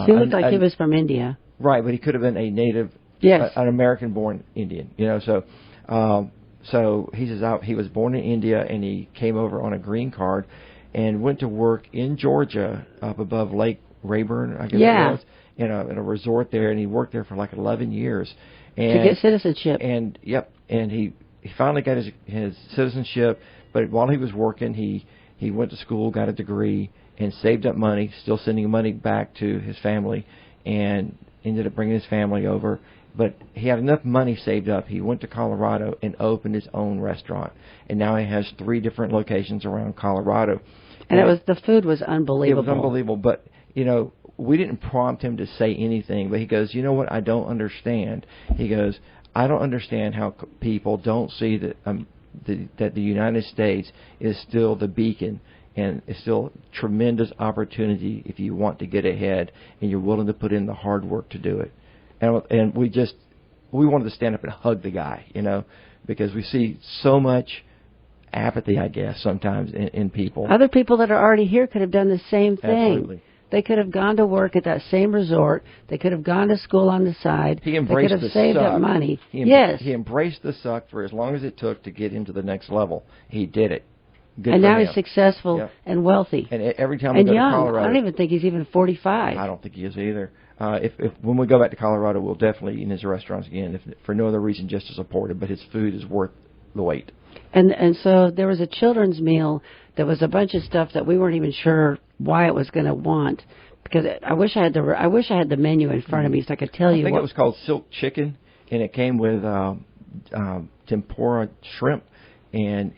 he looked like he was from India. Right, but he could have been a native, an American-born Indian, so he says he was born in India, and he came over on a green card and went to work in Georgia up above Lake Rayburn, I guess it was, in a resort there, and he worked there for like 11 years. And, to get citizenship. And he finally got his citizenship, but while he was working, he went to school, got a degree, and saved up money, still sending money back to his family, and ended up bringing his family over. But he had enough money saved up. He went to Colorado and opened his own restaurant, and now he has 3 different locations around Colorado. And the food was unbelievable. It was unbelievable, but, we didn't prompt him to say anything, but he goes, you know what, I don't understand. He goes, I don't understand how people don't see that that the United States is still the beacon and it's still a tremendous opportunity if you want to get ahead and you're willing to put in the hard work to do it. And we wanted to stand up and hug the guy, because we see so much apathy, I guess, sometimes in people. Other people that are already here could have done the same thing. Absolutely. They could have gone to work at that same resort. They could have gone to school on the side. He embraced they could have saved that money. Yes. He embraced the suck for as long as it took to get him to the next level. He did it. Good and for now him. He's successful and wealthy. And every time we go young. to Colorado, I don't even think he's even 45. I don't think he is either. If when we go back to Colorado, we'll definitely eat in his restaurants again, if for no other reason, just to support him. But his food is worth the wait. And so there was a children's meal that was a bunch of stuff that we weren't even sure why it was going to want. Because I wish I had the menu in front of me so I could tell you. I think it was called Silk Chicken, and it came with tempura shrimp, and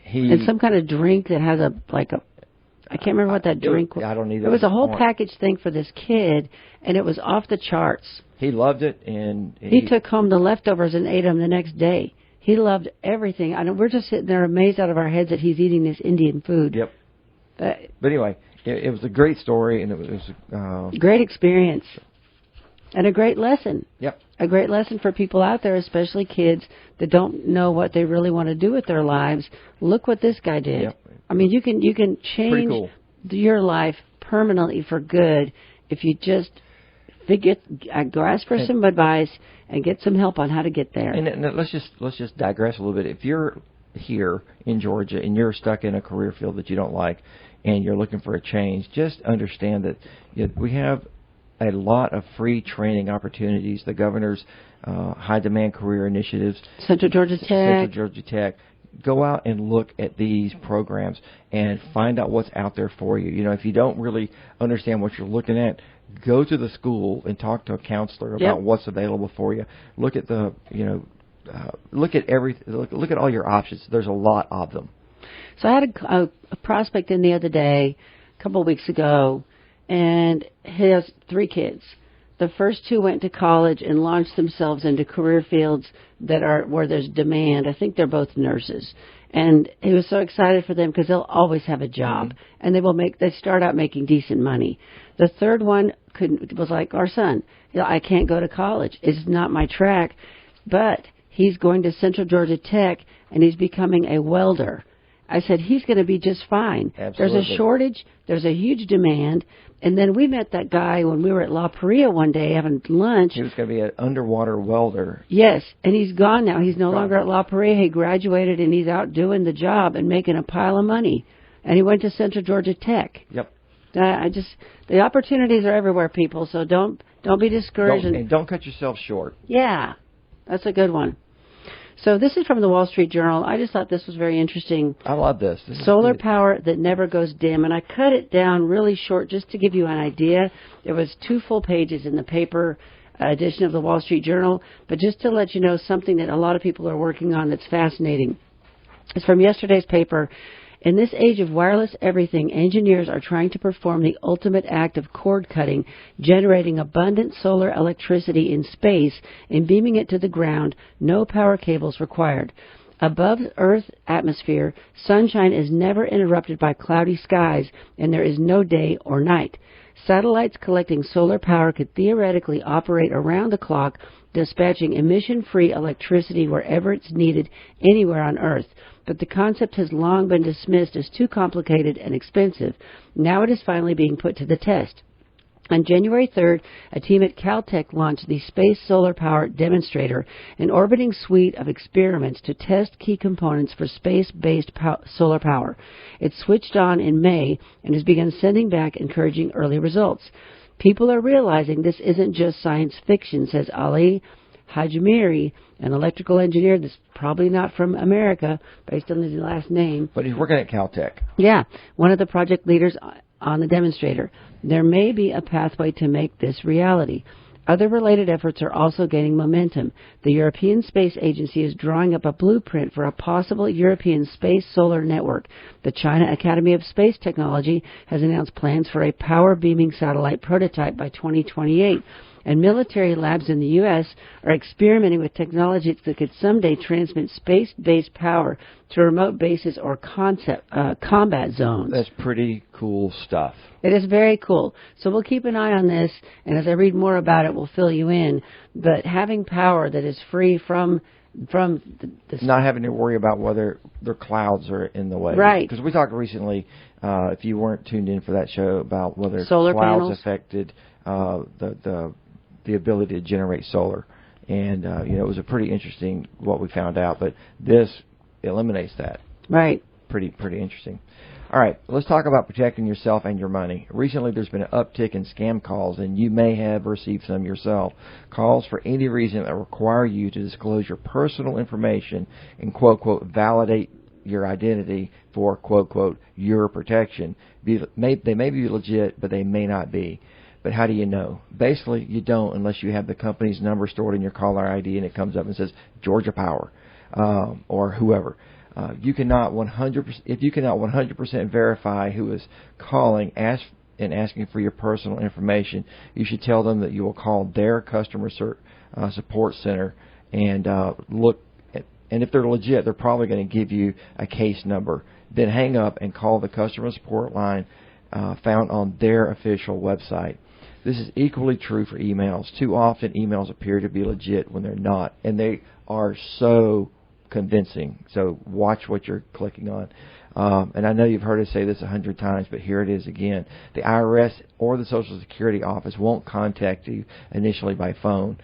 some kind of drink that has I can't remember what that drink was. I don't either. It was a whole package thing for this kid, and it was off the charts. He loved it, and he took home the leftovers and ate them the next day. He loved everything. We're just sitting there amazed out of our heads that he's eating this Indian food. Yep. But anyway, it was a great story, and it was great experience, and a great lesson. Yep. A great lesson for people out there, especially kids that don't know what they really want to do with their lives. Look what this guy did. Yep. I mean, you can change your life permanently for good if you just go ask for some advice and get some help on how to get there. And let's just digress a little bit. If you're here in Georgia and you're stuck in a career field that you don't like and you're looking for a change, just understand that we have a lot of free training opportunities. The governor's high demand career initiatives, Central Georgia Tech. Go out and look at these programs and find out what's out there for you. If you don't really understand what you're looking at, go to the school and talk to a counselor about what's available for you. Look at look at all your options. There's a lot of them. So I had a prospect in the other day, a couple of weeks ago, and he has 3 kids. The first 2 went to college and launched themselves into career fields where there's demand. I think they're both nurses. And he was so excited for them because they'll always have a job. And they start out making decent money. The third one was like our son. I can't go to college. It's not my track. But he's going to Central Georgia Tech, and he's becoming a welder. I said, he's going to be just fine. Absolutely. There's a shortage. There's a huge demand. And then we met that guy when we were at La Paria one day having lunch. He was going to be an underwater welder. Yes, and he's gone now. He's no longer at La Paria. He graduated, and he's out doing the job and making a pile of money. And he went to Central Georgia Tech. Yep. The opportunities are everywhere, people, so don't be discouraged. And don't cut yourself short. Yeah, that's a good one. So this is from the Wall Street Journal. I just thought this was very interesting. I love this. Solar power that never goes dim. And I cut it down really short just to give you an idea. There was 2 full pages in the paper edition of the Wall Street Journal. But just to let you know something that a lot of people are working on that's fascinating. It's from yesterday's paper. In this age of wireless everything, engineers are trying to perform the ultimate act of cord cutting, generating abundant solar electricity in space and beaming it to the ground, no power cables required. Above Earth's atmosphere, sunshine is never interrupted by cloudy skies, and there is no day or night. Satellites collecting solar power could theoretically operate around the clock, dispatching emission-free electricity wherever it's needed anywhere on Earth. But the concept has long been dismissed as too complicated and expensive. Now it is finally being put to the test. On January 3rd, a team at Caltech launched the Space Solar Power Demonstrator, an orbiting suite of experiments to test key components for space-based solar power. It switched on in May and has begun sending back encouraging early results. People are realizing this isn't just science fiction, says Ali Hajimiri, an electrical engineer that's probably not from America, based on his last name. But he's working at Caltech. Yeah, one of the project leaders on the demonstrator. There may be a pathway to make this reality. Other related efforts are also gaining momentum. The European Space Agency is drawing up a blueprint for a possible European space solar network. The China Academy of Space Technology has announced plans for a power-beaming satellite prototype by 2028. And military labs in the U.S. are experimenting with technologies that could someday transmit space-based power to remote bases or combat zones. That's pretty cool stuff. It is very cool. So we'll keep an eye on this, and as I read more about it, we'll fill you in. But having power that is free from the not having to worry about whether their clouds are in the way. Right. Because we talked recently, if you weren't tuned in for that show, about whether solar clouds panels affected the ability to generate solar. And, it was a pretty interesting what we found out. But this eliminates that. Right. Pretty interesting. All right, let's talk about protecting yourself and your money. Recently, there's been an uptick in scam calls, and you may have received some yourself. Calls for any reason that require you to disclose your personal information and, quote, quote, validate your identity for, quote, quote, your protection. They may be legit, but they may not be. But how do you know? Basically, you don't unless you have the company's number stored in your caller ID and it comes up and says Georgia Power or whoever. If you cannot 100% verify who is calling, asking for your personal information, you should tell them that you will call their customer support center and look. And if they're legit, they're probably going to give you a case number. Then hang up and call the customer support line found on their official website. This is equally true for emails. Too often, emails appear to be legit when they're not, and they are so convincing. So watch what you're clicking on. And I know you've heard us say this 100 times, but here it is again. The IRS or the Social Security office won't contact you initially by phone.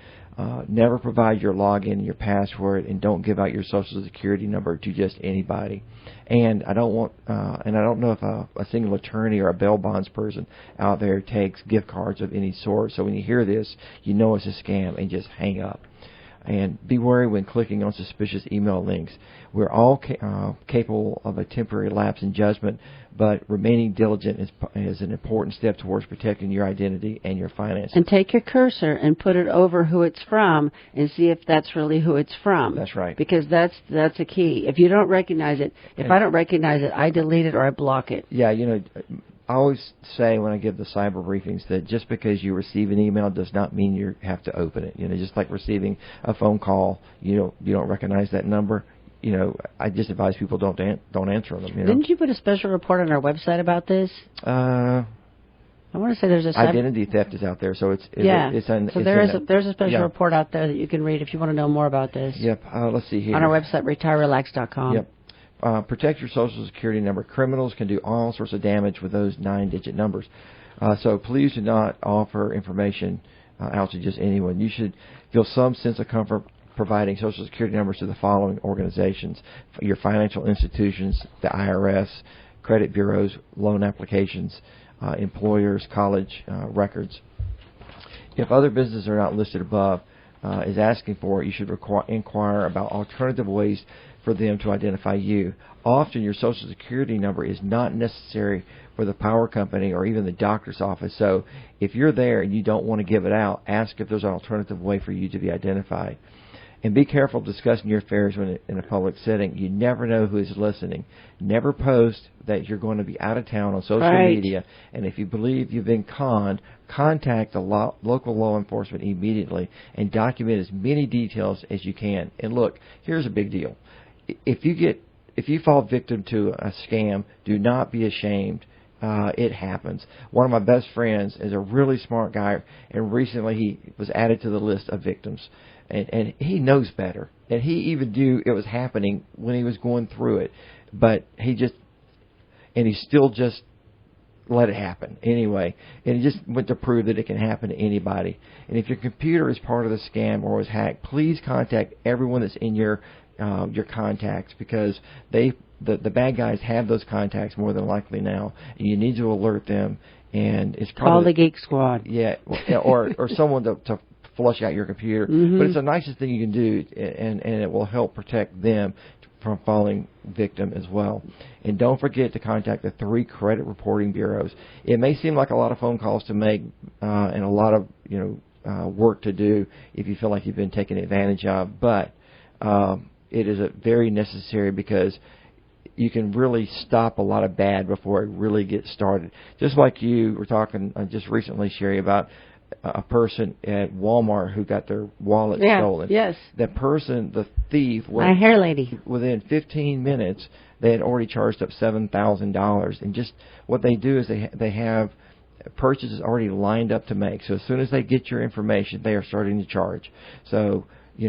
Never provide your login and your password, and don't give out your Social Security number to just anybody. And I don't know if a single attorney or a bail bonds person out there takes gift cards of any sort. So when you hear this, you know it's a scam, and just hang up. And be wary when clicking on suspicious email links. We're all capable of a temporary lapse in judgment, but remaining diligent is an important step towards protecting your identity and your finances. And take your cursor and put it over who it's from and see if that's really who it's from. That's right. Because that's a key. If you don't recognize it, I don't recognize it, I delete it or I block it. Yeah, I always say when I give the cyber briefings that just because you receive an email does not mean you have to open it. Just like receiving a phone call, you don't recognize that number. I just advise people don't answer them. Didn't you put a special report on our website about this? I want to say there's a identity theft is out there, so there's a special report out there that you can read if you want to know more about this. Yep. Let's see here on our website, retirerelax.com. Yep. Protect your Social Security number. Criminals can do all sorts of damage with those 9-digit numbers. So please do not offer information out to just anyone. You should feel some sense of comfort providing Social Security numbers to the following organizations: your financial institutions, the IRS, credit bureaus, loan applications, employers, college records. If other businesses are not listed above is asking for it, you should inquire about alternative ways for them to identify you. Often your Social Security number is not necessary for the power company or even the doctor's office. So if you're there and you don't want to give it out, ask if there's an alternative way for you to be identified. And be careful discussing your affairs when in a public setting. You never know who is listening. Never post that you're going to be out of town on social media. And if you believe you've been conned, contact the local law enforcement immediately and document as many details as you can. And look, here's a big deal. If you fall victim to a scam, do not be ashamed. It happens. One of my best friends is a really smart guy, and recently he was added to the list of victims. And he knows better. And he even knew it was happening when he was going through it. But he still just let it happen anyway. And he just went to prove that it can happen to anybody. And if your computer is part of the scam or was hacked, please contact everyone that's in your contacts, because the bad guys have those contacts more than likely now. And you need to alert them. And it's probably call the Geek Squad. Yeah, or someone to flush out your computer. Mm-hmm. But it's the nicest thing you can do, and it will help protect them from falling victim as well. And don't forget to contact the 3 credit reporting bureaus. It may seem like a lot of phone calls to make and a lot of work to do if you feel like you've been taken advantage of. But it is very necessary because you can really stop a lot of bad before it really gets started. Just like you were talking just recently, Sherry, about a person at Walmart who got their wallet stolen. Yes. That person, the thief, my hair lady. Within 15 minutes, they had already charged up $7,000. And just what they do is they have purchases already lined up to make. So as soon as they get your information, they are starting to charge. So,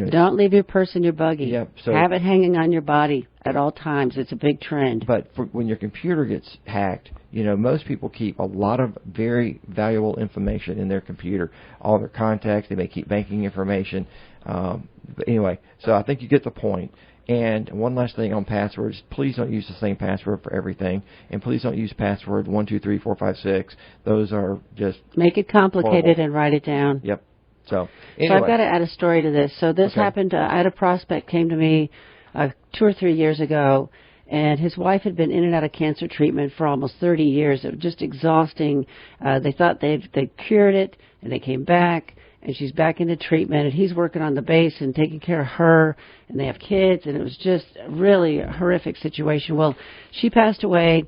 don't leave your purse in your buggy. Yep. So have it hanging on your body at all times. It's a big trend. But when your computer gets hacked, most people keep a lot of very valuable information in their computer. All their contacts, they may keep banking information. But anyway, so I think you get the point. And one last thing on passwords, please don't use the same password for everything. And please don't use password 1, 2, 3, 4, 5, 6. Those are just make it complicated horrible. And write it down. Yep. So I've got to add a story to this. So this happened. I had a prospect came to me 2 or 3 years ago, and his wife had been in and out of cancer treatment for almost 30 years. It was just exhausting. They thought they cured it, and they came back, and she's back into treatment, and he's working on the base and taking care of her, and they have kids, and it was just really a horrific situation. Well, she passed away,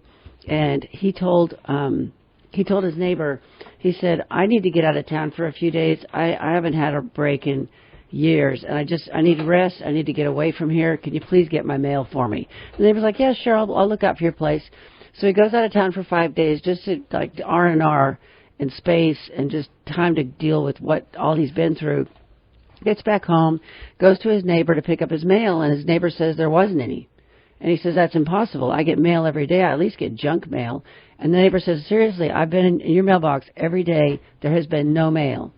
and he told his neighbor, he said, I need to get out of town for a few days. I haven't had a break in years, and I need rest. I need to get away from here. Can you please get my mail for me? The neighbor's like, yeah, sure, I'll look out for your place. So he goes out of town for 5 days just to like R&R and space and just time to deal with what all he's been through. Gets back home, goes to his neighbor to pick up his mail, and his neighbor says there wasn't any. And he says, that's impossible. I get mail every day. I at least get junk mail. And the neighbor says, seriously, I've been in your mailbox every day. There has been no mail.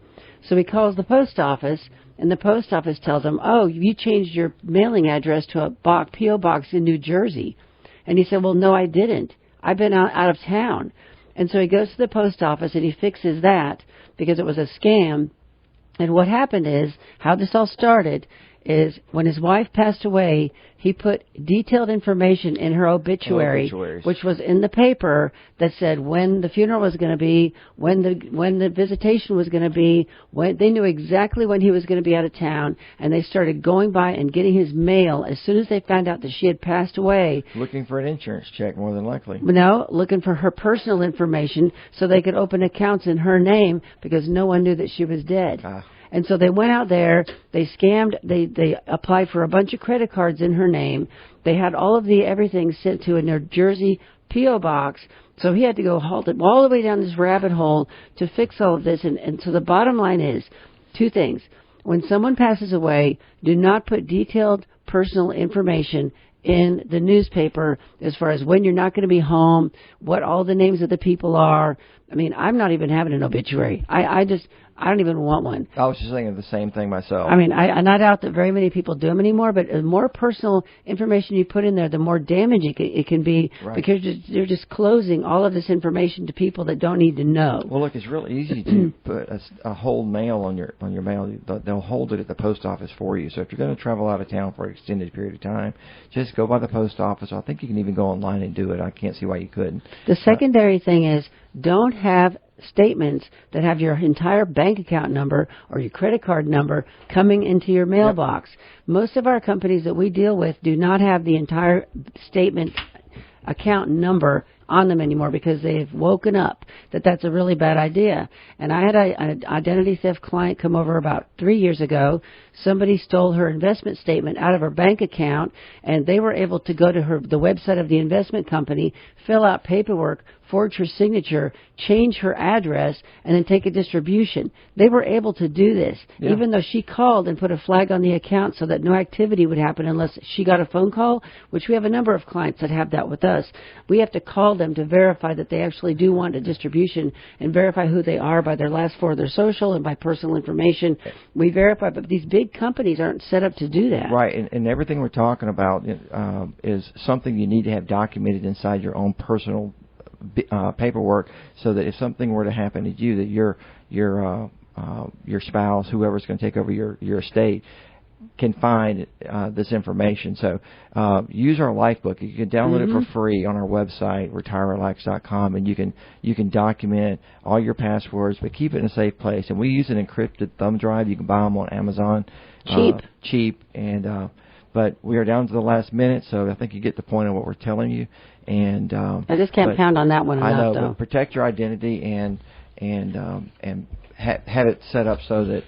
So he calls the post office, and the post office tells him, oh, you changed your mailing address to a P.O. box in New Jersey. And he said, well, no, I didn't. I've been out of town. And so he goes to the post office, and he fixes that because it was a scam. And what happened is, how this all started is when his wife passed away, he put detailed information in her obituary, which was in the paper, that said when the funeral was going to be, when the visitation was going to be. They knew exactly when he was going to be out of town, and they started going by and getting his mail as soon as they found out that she had passed away. Looking for an insurance check, more than likely. No, looking for her personal information so they could open accounts in her name because no one knew that she was dead. And so they went out there, they scammed, they applied for a bunch of credit cards in her name. They had all of everything sent to a New Jersey P.O. box. So he had to go halt it all the way down this rabbit hole to fix all of this. And so the bottom line is 2 things. When someone passes away, do not put detailed personal information in the newspaper as far as when you're not going to be home, what all the names of the people are. I mean, I'm not even having an obituary. I don't even want one. I was just thinking the same thing myself. I mean, I not doubt that very many people do them anymore, but the more personal information you put in there, the more damaging it can be, because you're just closing all of this information to people that don't need to know. Well, look, it's real easy to put a hold mail on your mail. They'll hold it at the post office for you. So if you're going to travel out of town for an extended period of time, just go by the post office. I think you can even go online and do it. I can't see why you couldn't. The secondary thing is, don't have statements that have your entire bank account number or your credit card number coming into your mailbox. Most of our companies that we deal with do not have the entire statement account number on them anymore because they've woken up that that's a really bad idea. And I had an identity theft client come over about 3 years ago. Somebody stole her investment statement out of her bank account, and they were able to go to the website of the investment company, fill out paperwork, forge her signature, change her address, and then take a distribution. They were able to do this, even though she called and put a flag on the account so that no activity would happen unless she got a phone call, which we have a number of clients that have that with us. We have to call them to verify that they actually do want a distribution and verify who they are by their last 4 of their social and by personal information. We verify, but these big companies aren't set up to do that. Right, and everything we're talking about is something you need to have documented inside your own personal paperwork, so that if something were to happen to you, that your spouse, whoever's going to take over your estate, can find this information. So use our Lifebook. You can download it for free on our website, retirerelax.com, and you can document all your passwords, but keep it in a safe place. And we use an encrypted thumb drive. You can buy them on Amazon. Cheap. And but we are down to the last minute, so I think you get the point of what we're telling you. And I just can't pound on that one enough. I know, though. but protect your identity and have it set up so that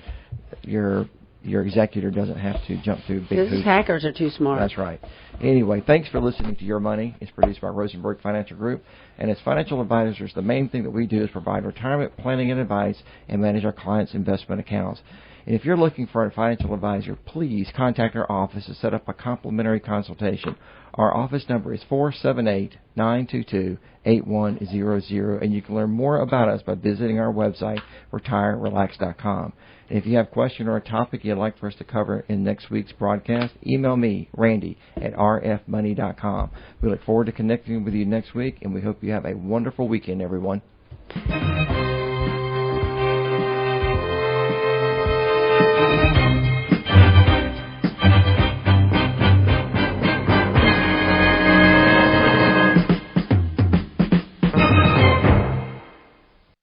your executor doesn't have to jump through big hoops. These hackers are too smart. That's right. Anyway, thanks for listening to Your Money. It's produced by Rosenberg Financial Group. And as financial advisors, the main thing that we do is provide retirement planning and advice and manage our clients' investment accounts. And if you're looking for a financial advisor, please contact our office to set up a complimentary consultation. Our office number is 478-922-8100, and you can learn more about us by visiting our website, retirerelax.com. And if you have a question or a topic you'd like for us to cover in next week's broadcast, email me, Randy, at rfmoney.com. We look forward to connecting with you next week, and we hope you have a wonderful weekend, everyone.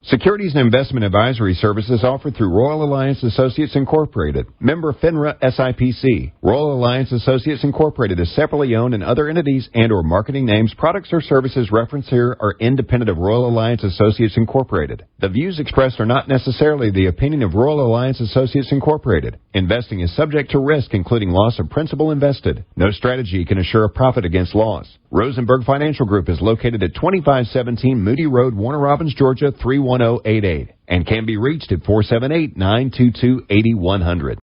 Securities and investment advisory services offered through Royal Alliance Associates Incorporated. Member FINRA SIPC. Royal Alliance Associates Incorporated is separately owned, and other entities and or marketing names, products, or services referenced here are independent of Royal Alliance Associates Incorporated. The views expressed are not necessarily the opinion of Royal Alliance Associates Incorporated. Investing is subject to risk, including loss of principal invested. No strategy can assure a profit against loss. Rosenberg Financial Group is located at 2517 Moody Road, Warner Robins, Georgia 31088, and can be reached at 478-922-8100.